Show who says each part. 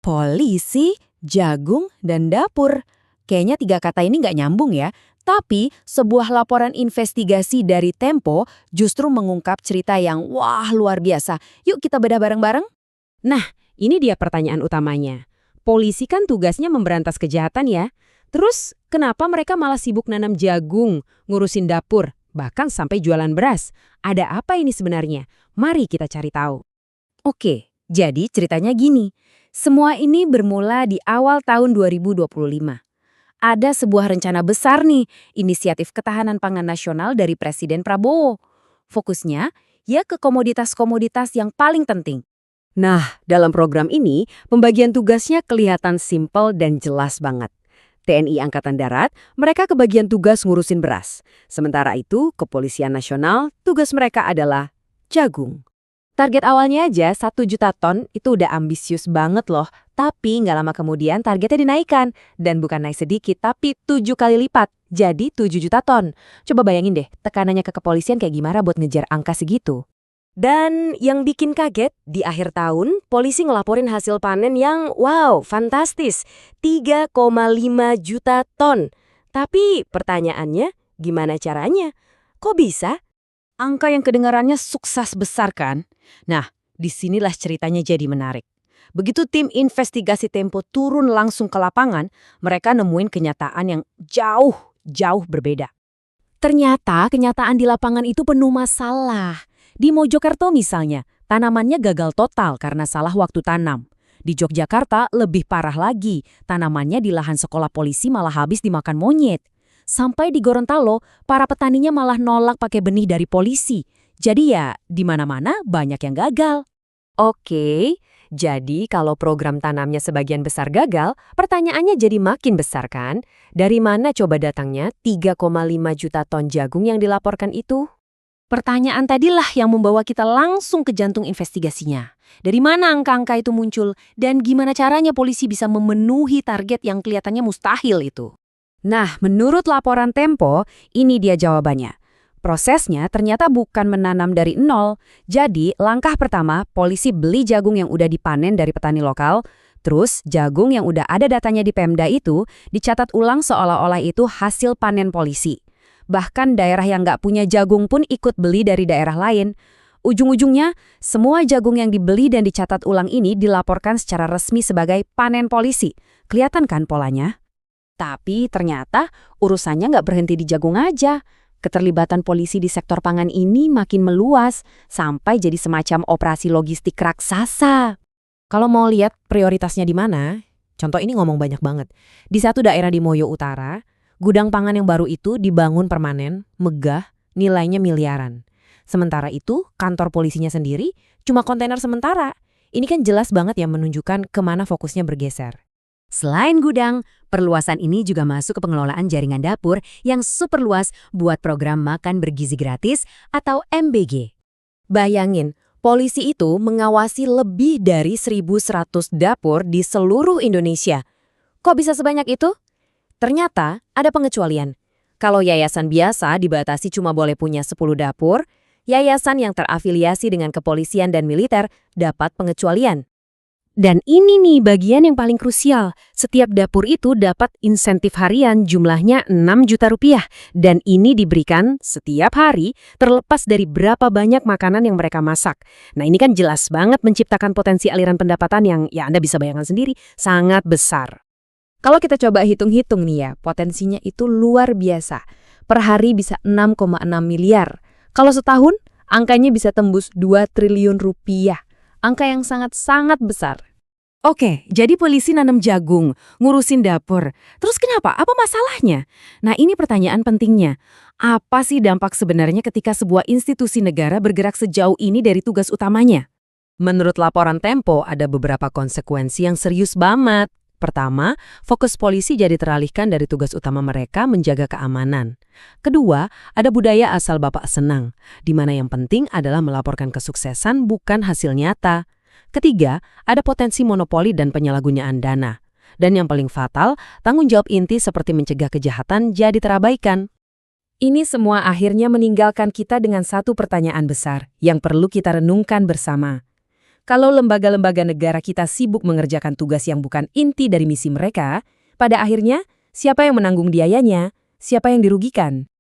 Speaker 1: Polisi, jagung, dan dapur. Kayaknya tiga kata ini nggak nyambung ya. Tapi sebuah laporan investigasi dari Tempo justru mengungkap cerita yang wah luar biasa. Yuk kita bedah bareng-bareng.
Speaker 2: Nah, ini dia pertanyaan utamanya. Polisi kan tugasnya memberantas kejahatan ya. Terus, kenapa mereka malah sibuk nanam jagung, ngurusin dapur, bahkan sampai jualan beras? Ada apa ini sebenarnya? Mari kita cari tahu.
Speaker 1: Oke, jadi ceritanya gini. Semua ini bermula di awal tahun 2025. Ada sebuah rencana besar nih, inisiatif ketahanan pangan nasional dari Presiden Prabowo. Fokusnya ya ke komoditas-komoditas yang paling penting.
Speaker 2: Nah, dalam program ini, pembagian tugasnya kelihatan simpel dan jelas banget. TNI Angkatan Darat, mereka kebagian tugas ngurusin beras. Sementara itu, Kepolisian Nasional, tugas mereka adalah jagung. Target awalnya aja 1 juta ton itu udah ambisius banget loh. Tapi nggak lama kemudian targetnya dinaikkan. Dan bukan naik sedikit, tapi 7 kali lipat. Jadi 7 juta ton. Coba bayangin deh, tekanannya ke kepolisian kayak gimana buat ngejar angka segitu. Dan yang bikin kaget, di akhir tahun, polisi ngelaporin hasil panen yang wow, fantastis. 3,5 juta ton. Tapi pertanyaannya, gimana caranya? Kok bisa?
Speaker 1: Angka yang kedengarannya sukses besar kan? Nah, disinilah ceritanya jadi menarik. Begitu tim investigasi Tempo turun langsung ke lapangan, mereka nemuin kenyataan yang jauh berbeda. Ternyata kenyataan di lapangan itu penuh masalah. Di Mojokerto misalnya, tanamannya gagal total karena salah waktu tanam. Di Yogyakarta lebih parah lagi, tanamannya di lahan sekolah polisi malah habis dimakan monyet. Sampai di Gorontalo, para petaninya malah nolak pakai benih dari polisi. Jadi ya, di mana-mana banyak yang gagal.
Speaker 2: Oke, jadi kalau program tanamnya sebagian besar gagal, pertanyaannya jadi makin besar kan? Dari mana coba datangnya 3,5 juta ton jagung yang dilaporkan itu?
Speaker 1: Pertanyaan tadilah yang membawa kita langsung ke jantung investigasinya. Dari mana angka-angka itu muncul dan gimana caranya polisi bisa memenuhi target yang kelihatannya mustahil itu? Nah, menurut laporan Tempo, ini dia jawabannya. Prosesnya ternyata bukan menanam dari nol. Jadi, langkah pertama, polisi beli jagung yang udah dipanen dari petani lokal. Terus, jagung yang udah ada datanya di Pemda itu dicatat ulang seolah-olah itu hasil panen polisi. Bahkan daerah yang nggak punya jagung pun ikut beli dari daerah lain. Ujung-ujungnya, semua jagung yang dibeli dan dicatat ulang ini dilaporkan secara resmi sebagai panen polisi. Kelihatan kan polanya? Tapi ternyata urusannya nggak berhenti di jagung aja. Keterlibatan polisi di sektor pangan ini makin meluas, sampai jadi semacam operasi logistik raksasa. Kalau mau lihat prioritasnya di mana, contoh ini ngomong banyak banget. Di satu daerah di Moyo Utara, gudang pangan yang baru itu dibangun permanen, megah, nilainya miliaran. Sementara itu, kantor polisinya sendiri cuma kontainer sementara. Ini kan jelas banget ya menunjukkan kemana fokusnya bergeser. Selain gudang, perluasan ini juga masuk ke pengelolaan jaringan dapur yang super luas buat program makan bergizi gratis atau MBG. Bayangin, polisi itu mengawasi lebih dari 1.100 dapur di seluruh Indonesia. Kok bisa sebanyak itu? Ternyata ada pengecualian. Kalau yayasan biasa dibatasi cuma boleh punya 10 dapur, yayasan yang terafiliasi dengan kepolisian dan militer dapat pengecualian. Dan ini nih bagian yang paling krusial. Setiap dapur itu dapat insentif harian jumlahnya 6 juta rupiah. Dan ini diberikan setiap hari terlepas dari berapa banyak makanan yang mereka masak. Nah ini kan jelas banget menciptakan potensi aliran pendapatan yang ya Anda bisa bayangkan sendiri sangat besar. Kalau kita coba hitung-hitung nih ya, potensinya itu luar biasa. Per hari bisa 6,6 miliar. Kalau setahun, angkanya bisa tembus 2 triliun rupiah. Angka yang sangat-sangat besar. Oke, jadi polisi nanam jagung, ngurusin dapur. Terus kenapa? Apa masalahnya? Nah ini pertanyaan pentingnya. Apa sih dampak sebenarnya ketika sebuah institusi negara bergerak sejauh ini dari tugas utamanya? Menurut laporan Tempo, ada beberapa konsekuensi yang serius banget. Pertama, fokus polisi jadi teralihkan dari tugas utama mereka menjaga keamanan. Kedua, ada budaya asal bapak senang, di mana yang penting adalah melaporkan kesuksesan bukan hasil nyata. Ketiga, ada potensi monopoli dan penyalahgunaan dana. Dan yang paling fatal, tanggung jawab inti seperti mencegah kejahatan jadi terabaikan. Ini semua akhirnya meninggalkan kita dengan satu pertanyaan besar yang perlu kita renungkan bersama. Kalau lembaga-lembaga negara kita sibuk mengerjakan tugas yang bukan inti dari misi mereka, pada akhirnya siapa yang menanggung biayanya, siapa yang dirugikan?